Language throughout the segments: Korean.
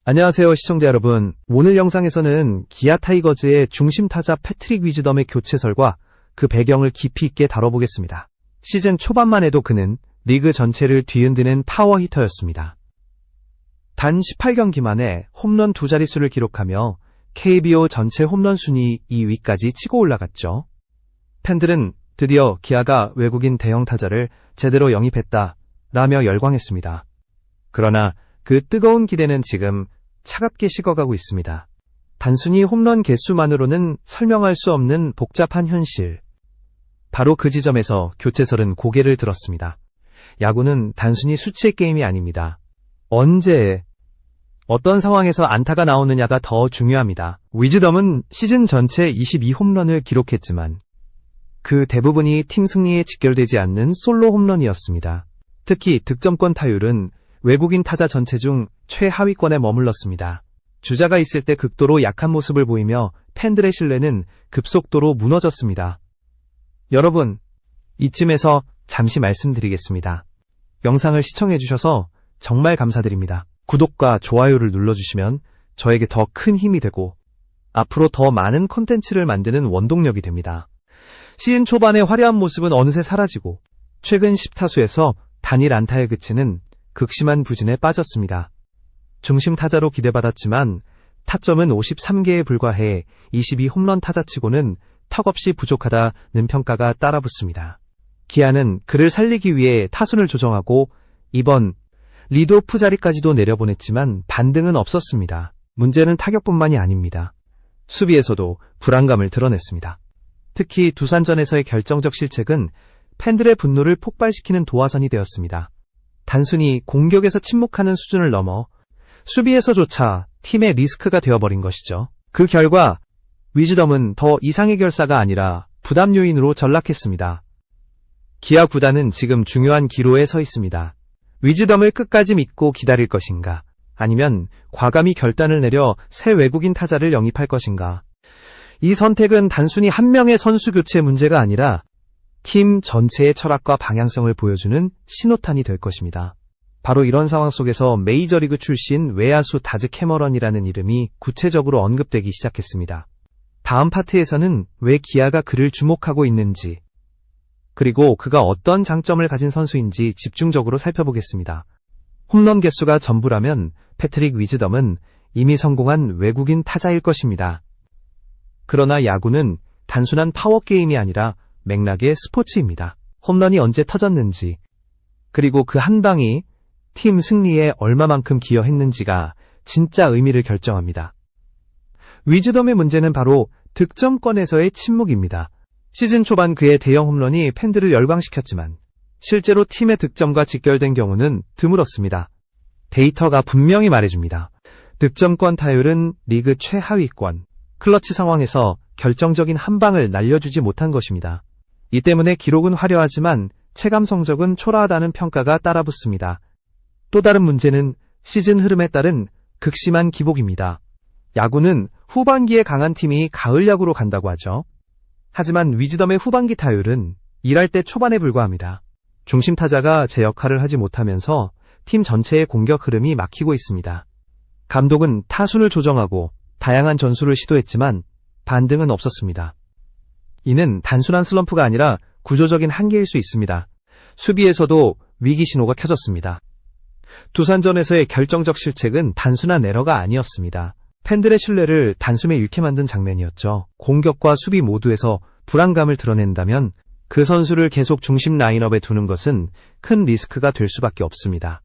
안녕하세요, 시청자 여러분. 오늘 영상에서는 기아 타이거즈의 중심 타자 패트릭 위즈덤의 교체설과 그 배경을 깊이 있게 다뤄보겠습니다. 시즌 초반만 해도 그는 리그 전체를 뒤흔드는 파워 히터였습니다. 단 18경기 만에 홈런 2자릿수를 기록하며 KBO 전체 홈런 순위 2위까지 치고 올라갔죠. 팬들은 드디어 기아가 외국인 대형 타자를 제대로 영입했다 라며 열광했습니다. 그러나 그 뜨거운 기대는 지금 차갑게 식어가고 있습니다. 단순히 홈런 개수만으로는 설명할 수 없는 복잡한 현실. 바로 그 지점에서 교체설은 고개를 들었습니다. 야구는 단순히 수치의 게임이 아닙니다. 언제, 어떤 상황에서 안타가 나오느냐가 더 중요합니다. 위즈덤은 시즌 전체 22홈런을 기록했지만 그 대부분이 팀 승리에 직결되지 않는 솔로 홈런이었습니다. 특히 득점권 타율은 외국인 타자 전체 중 최하위권에 머물렀습니다. 주자가 있을 때 극도로 약한 모습을 보이며 팬들의 신뢰는 급속도로 무너졌습니다. 여러분, 이쯤에서 잠시 말씀드리겠습니다. 영상을 시청해주셔서 정말 감사드립니다. 구독과 좋아요를 눌러주시면 저에게 더 큰 힘이 되고 앞으로 더 많은 콘텐츠를 만드는 원동력이 됩니다. 시즌 초반의 화려한 모습은 어느새 사라지고 최근 10타수에서 단일 안타에 그치는 극심한 부진에 빠졌습니다. 중심 타자로 기대받았지만 타점은 53개에 불과해 22홈런 타자치고는 턱없이 부족하다는 평가가 따라붙습니다. 기아는 그를 살리기 위해 타순을 조정하고 이번 리드오프 자리까지도 내려보냈지만 반등은 없었습니다. 문제는 타격뿐만이 아닙니다. 수비에서도 불안감을 드러냈습니다. 특히 두산전에서의 결정적 실책은 팬들의 분노를 폭발시키는 도화선이 되었습니다. 단순히 공격에서 침묵하는 수준을 넘어 수비에서조차 팀의 리스크가 되어버린 것이죠. 그 결과 위즈덤은 더 이상의 결사가 아니라 부담 요인으로 전락했습니다. 기아 구단은 지금 중요한 기로에 서 있습니다. 위즈덤을 끝까지 믿고 기다릴 것인가, 아니면 과감히 결단을 내려 새 외국인 타자를 영입할 것인가. 이 선택은 단순히 한 명의 선수 교체 문제가 아니라 팀 전체의 철학과 방향성을 보여주는 신호탄이 될 것입니다. 바로 이런 상황 속에서 메이저리그 출신 외야수 다즈 캐머런이라는 이름이 구체적으로 언급되기 시작했습니다. 다음 파트에서는 왜 기아가 그를 주목하고 있는지, 그리고 그가 어떤 장점을 가진 선수인지 집중적으로 살펴보겠습니다. 홈런 개수가 전부라면 패트릭 위즈덤은 이미 성공한 외국인 타자일 것입니다. 그러나 야구는 단순한 파워게임이 아니라 맥락의 스포츠입니다. 홈런이 언제 터졌는지, 그리고 그 한 방이 팀 승리에 얼마만큼 기여했는지가 진짜 의미를 결정합니다. 위즈덤의 문제는 바로 득점권에서의 침묵입니다. 시즌 초반 그의 대형 홈런이 팬들을 열광시켰지만 실제로 팀의 득점과 직결된 경우는 드물었습니다. 데이터가 분명히 말해줍니다. 득점권 타율은 리그 최하위권, 클러치 상황에서 결정적인 한 방을 날려주지 못한 것입니다. 이 때문에 기록은 화려하지만 체감 성적은 초라하다는 평가가 따라붙습니다. 또 다른 문제는 시즌 흐름에 따른 극심한 기복입니다. 야구는 후반기에 강한 팀이 가을 야구로 간다고 하죠. 하지만 위즈덤의 후반기 타율은 일할 때 초반에 불과합니다. 중심 타자가 제 역할을 하지 못하면서 팀 전체의 공격 흐름이 막히고 있습니다. 감독은 타순을 조정하고 다양한 전술을 시도했지만 반등은 없었습니다. 이는 단순한 슬럼프가 아니라 구조적인 한계일 수 있습니다. 수비에서도 위기 신호가 켜졌습니다. 두산전에서의 결정적 실책은 단순한 에러가 아니었습니다. 팬들의 신뢰를 단숨에 잃게 만든 장면이었죠. 공격과 수비 모두에서 불안감을 드러낸다면 그 선수를 계속 중심 라인업에 두는 것은 큰 리스크가 될 수밖에 없습니다.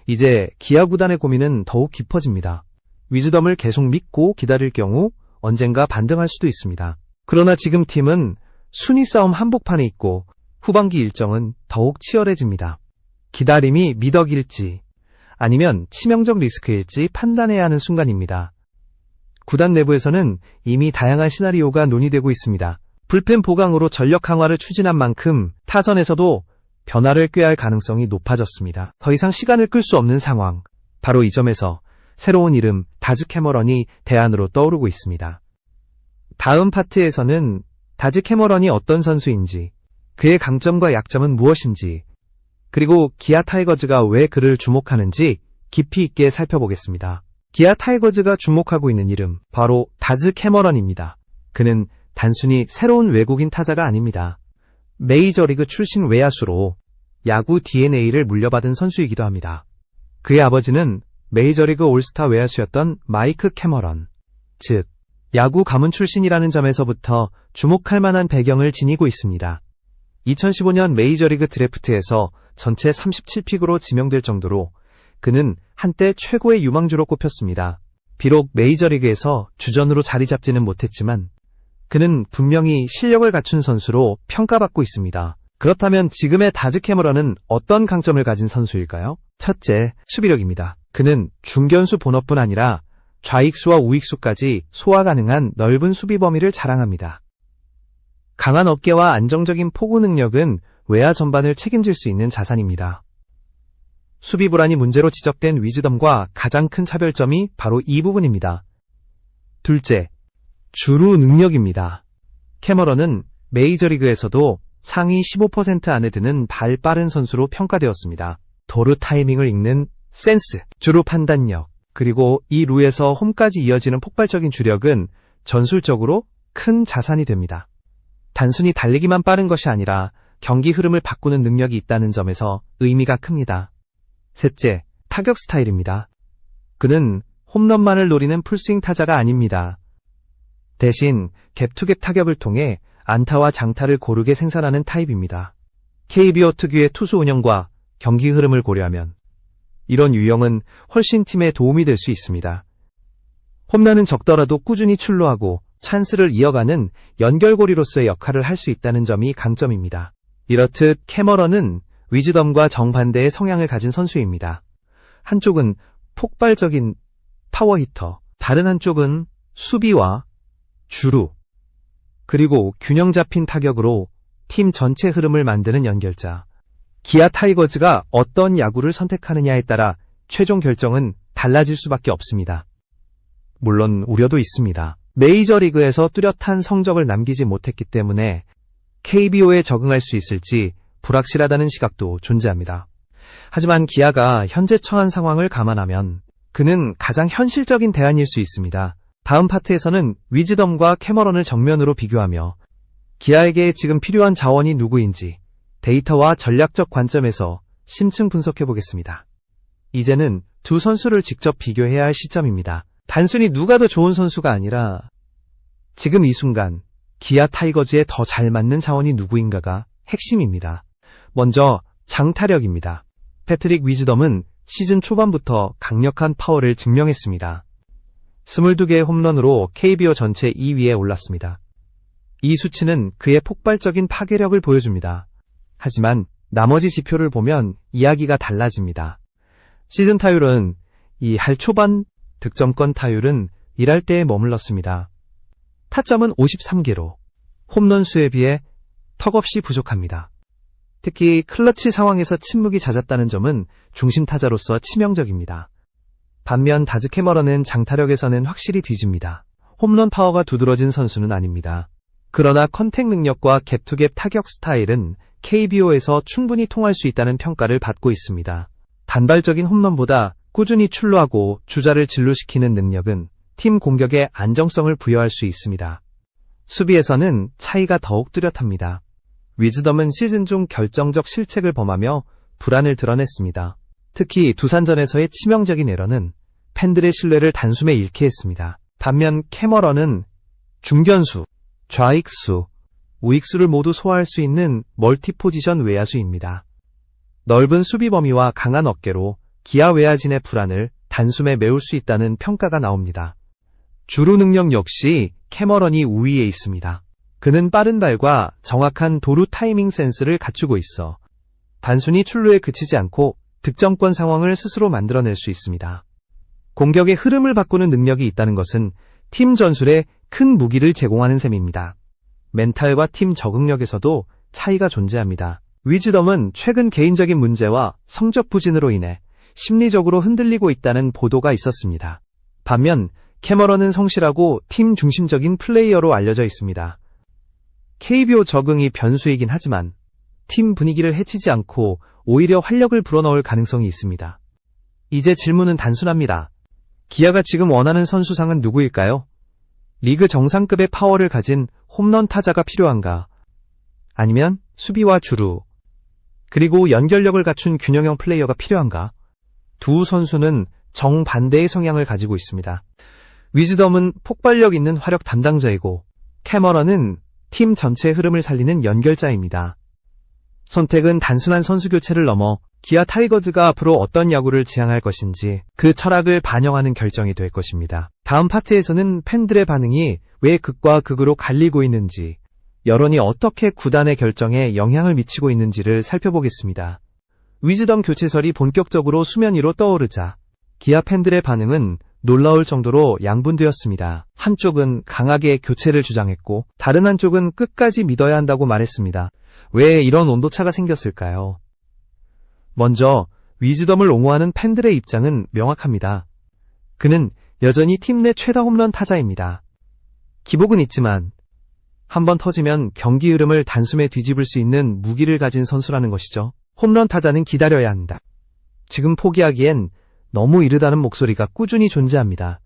이제 기아 구단의 고민은 더욱 깊어집니다. 위즈덤을 계속 믿고 기다릴 경우 언젠가 반등할 수도 있습니다. 그러나 지금 팀은 순위 싸움 한복판에 있고 후반기 일정은 더욱 치열해집니다. 기다림이 미덕일지 아니면 치명적 리스크일지 판단해야 하는 순간입니다. 구단 내부에서는 이미 다양한 시나리오가 논의되고 있습니다. 불펜 보강으로 전력 강화를 추진한 만큼 타선에서도 변화를 꾀할 가능성이 높아졌습니다. 더 이상 시간을 끌 수 없는 상황. 바로 이 점에서 새로운 이름 다즈 캐머런이 대안으로 떠오르고 있습니다. 다음 파트에서는 다즈 캐머런이 어떤 선수인지, 그의 강점과 약점은 무엇인지, 그리고 기아 타이거즈가 왜 그를 주목하는지 깊이 있게 살펴보겠습니다. 기아 타이거즈가 주목하고 있는 이름, 바로 다즈 캐머런입니다. 그는 단순히 새로운 외국인 타자가 아닙니다. 메이저리그 출신 외야수로 야구 DNA를 물려받은 선수이기도 합니다. 그의 아버지는 메이저리그 올스타 외야수였던 마이크 캐머런, 즉 야구 가문 출신이라는 점에서부터 주목할 만한 배경을 지니고 있습니다. 2015년 메이저리그 드래프트에서 전체 37픽으로 지명될 정도로 그는 한때 최고의 유망주로 꼽혔습니다. 비록 메이저리그에서 주전으로 자리 잡지는 못했지만 그는 분명히 실력을 갖춘 선수로 평가받고 있습니다. 그렇다면 지금의 다즈 캐머런은 어떤 강점을 가진 선수일까요? 첫째, 수비력입니다. 그는 중견수 본업뿐 아니라 좌익수와 우익수까지 소화 가능한 넓은 수비 범위를 자랑합니다. 강한 어깨와 안정적인 포구 능력은 외야 전반을 책임질 수 있는 자산입니다. 수비 불안이 문제로 지적된 위즈덤과 가장 큰 차별점이 바로 이 부분입니다. 둘째, 주루 능력입니다. 캐머런은 메이저리그에서도 상위 15% 안에 드는 발 빠른 선수로 평가되었습니다. 도루 타이밍을 읽는 센스, 주루 판단력, 그리고 이 루에서 홈까지 이어지는 폭발적인 주력은 전술적으로 큰 자산이 됩니다. 단순히 달리기만 빠른 것이 아니라 경기 흐름을 바꾸는 능력이 있다는 점에서 의미가 큽니다. 셋째, 타격 스타일입니다. 그는 홈런만을 노리는 풀스윙 타자가 아닙니다. 대신 갭투갭 타격을 통해 안타와 장타를 고르게 생산하는 타입입니다. KBO 특유의 투수 운영과 경기 흐름을 고려하면 이런 유형은 훨씬 팀에 도움이 될 수 있습니다. 홈런은 적더라도 꾸준히 출루하고 찬스를 이어가는 연결고리로서의 역할을 할 수 있다는 점이 강점입니다. 이렇듯 캐머런은 위즈덤과 정반대의 성향을 가진 선수입니다. 한쪽은 폭발적인 파워히터, 다른 한쪽은 수비와 주루, 그리고 균형 잡힌 타격으로 팀 전체 흐름을 만드는 연결자. 기아 타이거즈가 어떤 야구를 선택하느냐에 따라 최종 결정은 달라질 수밖에 없습니다. 물론 우려도 있습니다. 메이저리그에서 뚜렷한 성적을 남기지 못했기 때문에 KBO에 적응할 수 있을지 불확실하다는 시각도 존재합니다. 하지만 기아가 현재 처한 상황을 감안하면 그는 가장 현실적인 대안일 수 있습니다. 다음 파트에서는 위즈덤과 캐머런을 정면으로 비교하며 기아에게 지금 필요한 자원이 누구인지 데이터와 전략적 관점에서 심층 분석해보겠습니다. 이제는 두 선수를 직접 비교해야 할 시점입니다. 단순히 누가 더 좋은 선수가 아니라 지금 이 순간 기아 타이거즈에 더 잘 맞는 자원이 누구인가가 핵심입니다. 먼저 장타력입니다. 패트릭 위즈덤은 시즌 초반부터 강력한 파워를 증명했습니다. 22개의 홈런으로 KBO 전체 2위에 올랐습니다. 이 수치는 그의 폭발적인 파괴력을 보여줍니다. 하지만 나머지 지표를 보면 이야기가 달라집니다. 시즌 타율은 2할 초반, 득점권 타율은 1할대에 머물렀습니다. 타점은 53개로 홈런 수에 비해 턱없이 부족합니다. 특히 클러치 상황에서 침묵이 잦았다는 점은 중심 타자로서 치명적입니다. 반면 다즈 캐머런은 장타력에서는 확실히 뒤집니다. 홈런 파워가 두드러진 선수는 아닙니다. 그러나 컨택 능력과 갭투갭 타격 스타일은 KBO에서 충분히 통할 수 있다는 평가를 받고 있습니다. 단발적인 홈런보다 꾸준히 출루하고 주자를 진루시키는 능력은 팀 공격에 안정성을 부여할 수 있습니다. 수비에서는 차이가 더욱 뚜렷합니다. 위즈덤은 시즌 중 결정적 실책을 범하며 불안을 드러냈습니다. 특히 두산전에서의 치명적인 에러는 팬들의 신뢰를 단숨에 잃게 했습니다. 반면 캐머런은 중견수, 좌익수, 우익수를 모두 소화할 수 있는 멀티포지션 외야수입니다. 넓은 수비 범위와 강한 어깨로 기아 외야진의 불안을 단숨에 메울 수 있다는 평가가 나옵니다. 주루 능력 역시 캐머런이 우위에 있습니다. 그는 빠른 발과 정확한 도루 타이밍 센스를 갖추고 있어 단순히 출루에 그치지 않고 득점권 상황을 스스로 만들어낼 수 있습니다. 공격의 흐름을 바꾸는 능력이 있다는 것은 팀 전술에 큰 무기를 제공하는 셈입니다. 멘탈과 팀 적응력에서도 차이가 존재합니다. 위즈덤은 최근 개인적인 문제와 성적 부진으로 인해 심리적으로 흔들리고 있다는 보도가 있었습니다. 반면 캐머런은 성실하고 팀 중심적인 플레이어로 알려져 있습니다. KBO 적응이 변수이긴 하지만 팀 분위기를 해치지 않고 오히려 활력을 불어넣을 가능성이 있습니다. 이제 질문은 단순합니다. 기아가 지금 원하는 선수상은 누구일까요? 리그 정상급의 파워를 가진 홈런 타자가 필요한가? 아니면 수비와 주루, 그리고 연결력을 갖춘 균형형 플레이어가 필요한가? 두 선수는 정반대의 성향을 가지고 있습니다. 위즈덤은 폭발력 있는 화력 담당자이고 캐머런은 팀 전체의 흐름을 살리는 연결자입니다. 선택은 단순한 선수 교체를 넘어 기아 타이거즈가 앞으로 어떤 야구를 지향할 것인지 그 철학을 반영하는 결정이 될 것입니다. 다음 파트에서는 팬들의 반응이 왜 극과 극으로 갈리고 있는지, 여론이 어떻게 구단의 결정에 영향을 미치고 있는지를 살펴보겠습니다. 위즈덤 교체설이 본격적으로 수면 위로 떠오르자 기아 팬들의 반응은 놀라울 정도로 양분되었습니다. 한쪽은 강하게 교체를 주장했고 다른 한쪽은 끝까지 믿어야 한다고 말했습니다. 왜 이런 온도차가 생겼을까요? 먼저 위즈덤을 옹호하는 팬들의 입장은 명확합니다. 그는 여전히 팀 내 최다 홈런 타자입니다. 기복은 있지만 한번 터지면 경기 흐름을 단숨에 뒤집을 수 있는 무기를 가진 선수라는 것이죠. 홈런 타자는 기다려야 한다. 지금 포기하기엔 너무 이르다는 목소리가 꾸준히 존재합니다.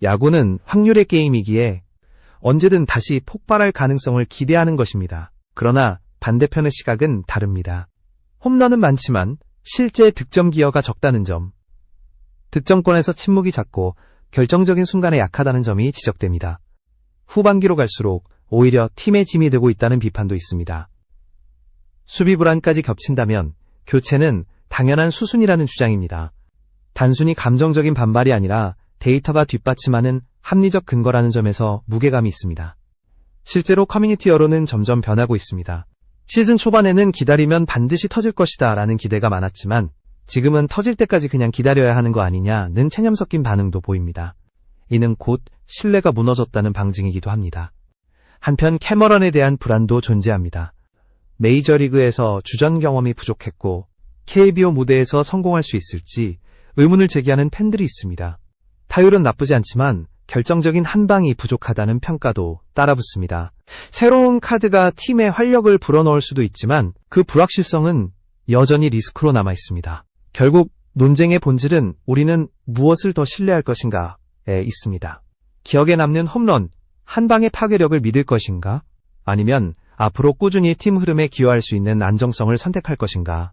야구는 확률의 게임이기에 언제든 다시 폭발할 가능성을 기대하는 것입니다. 그러나 반대편의 시각은 다릅니다. 홈런은 많지만 실제 득점 기여가 적다는 점, 득점권에서 침묵이 잦고 결정적인 순간에 약하다는 점이 지적됩니다. 후반기로 갈수록 오히려 팀의 짐이 되고 있다는 비판도 있습니다. 수비 불안까지 겹친다면 교체는 당연한 수순이라는 주장입니다. 단순히 감정적인 반발이 아니라 데이터가 뒷받침하는 합리적 근거라는 점에서 무게감이 있습니다. 실제로 커뮤니티 여론은 점점 변하고 있습니다. 시즌 초반에는 기다리면 반드시 터질 것이다 라는 기대가 많았지만 지금은 터질 때까지 그냥 기다려야 하는 거 아니냐는 체념 섞인 반응도 보입니다. 이는 곧 신뢰가 무너졌다는 방증이기도 합니다. 한편 캐머런에 대한 불안도 존재합니다. 메이저리그에서 주전 경험이 부족했고 KBO 무대에서 성공할 수 있을지 의문을 제기하는 팬들이 있습니다. 타율은 나쁘지 않지만 결정적인 한 방이 부족하다는 평가도 따라붙습니다. 새로운 카드가 팀의 활력을 불어넣을 수도 있지만 그 불확실성은 여전히 리스크로 남아있습니다. 결국 논쟁의 본질은 우리는 무엇을 더 신뢰할 것인가에 있습니다. 기억에 남는 홈런, 한 방의 파괴력을 믿을 것인가? 아니면 앞으로 꾸준히 팀 흐름에 기여할 수 있는 안정성을 선택할 것인가?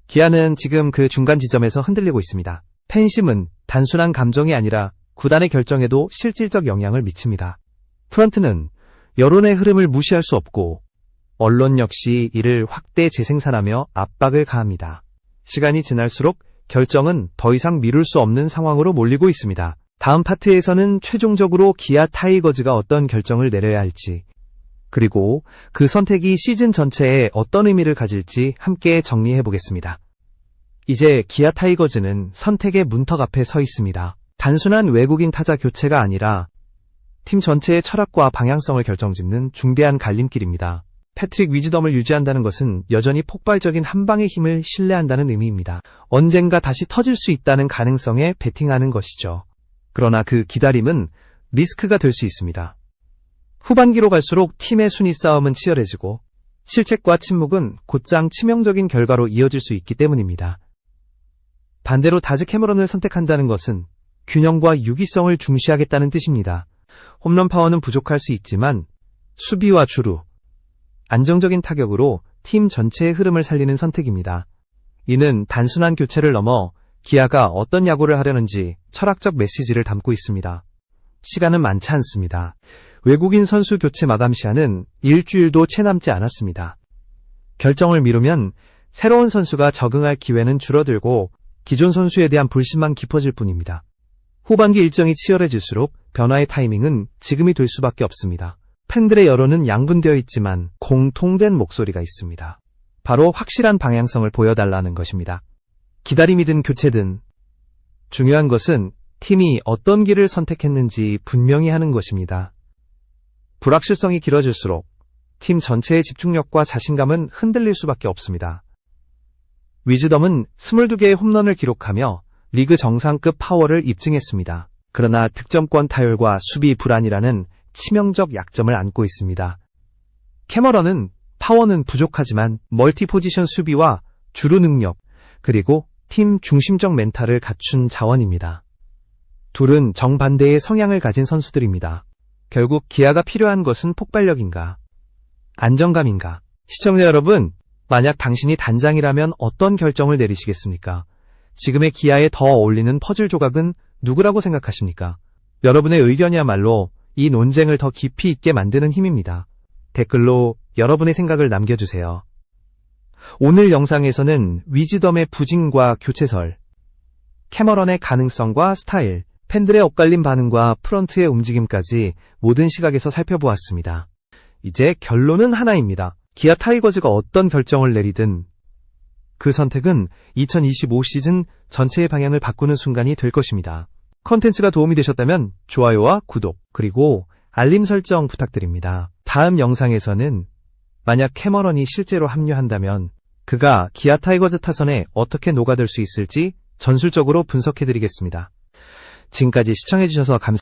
기아는 지금 그 중간 지점에서 흔들리고 있습니다. 팬심은 단순한 감정이 아니라 구단의 결정에도 실질적 영향을 미칩니다. 프런트는 여론의 흐름을 무시할 수 없고 언론 역시 이를 확대 재생산하며 압박을 가합니다. 시간이 지날수록 결정은 더 이상 미룰 수 없는 상황으로 몰리고 있습니다. 다음 파트에서는 최종적으로 기아 타이거즈가 어떤 결정을 내려야 할지, 그리고 그 선택이 시즌 전체에 어떤 의미를 가질지 함께 정리해 보겠습니다. 이제 기아 타이거즈는 선택의 문턱 앞에 서 있습니다. 단순한 외국인 타자 교체가 아니라 팀 전체의 철학과 방향성을 결정짓는 중대한 갈림길입니다. 패트릭 위즈덤을 유지한다는 것은 여전히 폭발적인 한 방의 힘을 신뢰한다는 의미입니다. 언젠가 다시 터질 수 있다는 가능성에 베팅하는 것이죠. 그러나 그 기다림은 리스크가 될 수 있습니다. 후반기로 갈수록 팀의 순위 싸움은 치열해지고 실책과 침묵은 곧장 치명적인 결과로 이어질 수 있기 때문입니다. 반대로 다즈 캐머런을 선택한다는 것은 균형과 유기성을 중시하겠다는 뜻입니다. 홈런 파워는 부족할 수 있지만 수비와 주루, 안정적인 타격으로 팀 전체의 흐름을 살리는 선택입니다. 이는 단순한 교체를 넘어 기아가 어떤 야구를 하려는지 철학적 메시지를 담고 있습니다. 시간은 많지 않습니다. 외국인 선수 교체 마감 시한은 일주일도 채 남지 않았습니다. 결정을 미루면 새로운 선수가 적응할 기회는 줄어들고 기존 선수에 대한 불신만 깊어질 뿐입니다. 후반기 일정이 치열해질수록 변화의 타이밍은 지금이 될 수밖에 없습니다. 팬들의 여론은 양분되어 있지만 공통된 목소리가 있습니다. 바로 확실한 방향성을 보여달라는 것입니다. 기다림이든 교체든 중요한 것은 팀이 어떤 길을 선택했는지 분명히 하는 것입니다. 불확실성이 길어질수록 팀 전체의 집중력과 자신감은 흔들릴 수밖에 없습니다. 위즈덤은 22개의 홈런을 기록하며 리그 정상급 파워를 입증했습니다. 그러나 득점권 타율과 수비 불안이라는 치명적 약점을 안고 있습니다. 캐머런은 파워는 부족하지만 멀티 포지션 수비와 주루 능력, 그리고 팀 중심적 멘탈을 갖춘 자원입니다. 둘은 정반대의 성향을 가진 선수들입니다. 결국 기아가 필요한 것은 폭발력인가? 안정감인가? 시청자 여러분, 만약 당신이 단장이라면 어떤 결정을 내리시겠습니까? 지금의 기아에 더 어울리는 퍼즐 조각은 누구라고 생각하십니까? 여러분의 의견이야말로 이 논쟁을 더 깊이 있게 만드는 힘입니다. 댓글로 여러분의 생각을 남겨주세요. 오늘 영상에서는 위즈덤의 부진과 교체설, 캐머런의 가능성과 스타일, 팬들의 엇갈린 반응과 프런트의 움직임까지 모든 시각에서 살펴보았습니다. 이제 결론은 하나입니다. 기아 타이거즈가 어떤 결정을 내리든 그 선택은 2025 시즌 전체의 방향을 바꾸는 순간이 될 것입니다. 컨텐츠가 도움이 되셨다면 좋아요와 구독, 그리고 알림 설정 부탁드립니다. 다음 영상에서는 만약 캐머런이 실제로 합류한다면 그가 기아 타이거즈 타선에 어떻게 녹아들 수 있을지 전술적으로 분석해드리겠습니다. 지금까지 시청해주셔서 감사합니다.